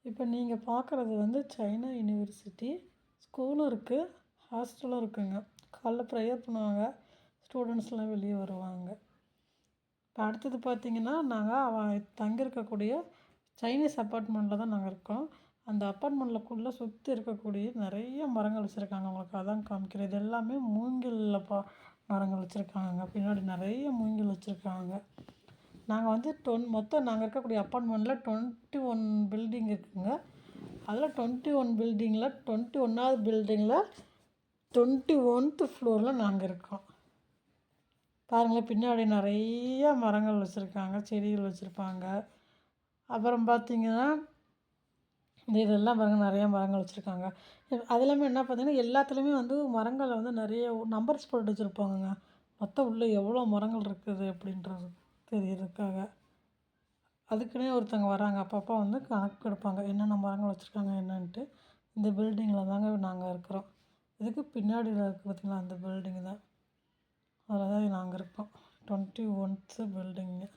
இப்போ நீங்கள் பார்க்குறது வந்து சைனா யூனிவர்சிட்டி. ஸ்கூலும் இருக்குது, ஹாஸ்டலும் இருக்குங்க. காலைல ப்ரேயர் பண்ணுவாங்க, ஸ்டூடெண்ட்ஸ்லாம் வெளியே வருவாங்க. இப்போ அடுத்தது பார்த்திங்கன்னா, நாங்கள் தங்கியிருக்கக்கூடிய சைனீஸ் அப்பார்ட்மெண்ட்டில் தான் நாங்கள் இருக்கோம். அந்த அப்பார்ட்மெண்ட்லக்குள்ளே சுற்றி இருக்கக்கூடிய நிறைய மரங்கள் வச்சுருக்காங்க. உங்களுக்கு அதான் காமிக்கிறேன். இது எல்லாமே மூங்கில்ல மரங்கள் வச்சுருக்காங்க. பின்னாடி நிறைய மூங்கில் வச்சுருக்காங்க. நாங்கள் வந்து மொத்தம் நாங்கள் இருக்கக்கூடிய அப்பார்ட்மெண்ட்டில் 21 பில்டிங் இருக்குதுங்க. அதில் 21 பில்டிங்கில் 21வது பில்டிங்கில் 21th ஃப்ளோரில் நாங்கள் இருக்கோம். பாருங்களேன், பின்னாடி நிறைய மரங்கள் வச்சுருக்காங்க, செடிகள் வச்சுருப்பாங்க. அப்புறம் பார்த்திங்கன்னா இதெல்லாம் பாருங்கள், நிறையா மரங்கள் வச்சுருக்காங்க. அது இல்லாமல் என்ன பார்த்தீங்கன்னா, எல்லாத்துலேயுமே வந்து மரங்களில் வந்து நிறைய நம்பர்ஸ் போட்டு வச்சுருப்பாங்கங்க. மொத்தம் உள்ளே எவ்வளோ மரங்கள் இருக்குது அப்படின்றது தெரியறதுக்காக. அதுக்குன்னே ஒருத்தவங்க வராங்க, அப்பப்போ வந்து கணக்கு எடுப்பாங்க, என்னென்ன மரங்கள் வச்சுருக்காங்க என்னன்ட்டு. இந்த பில்டிங்கில் தாங்க நாங்கள் இருக்கிறோம். இதுக்கு பின்னாடியில் இருக்குது பார்த்திங்களா, அந்த பில்டிங் தான். அதில் தான் நாங்கள் இருக்கோம். 21th building.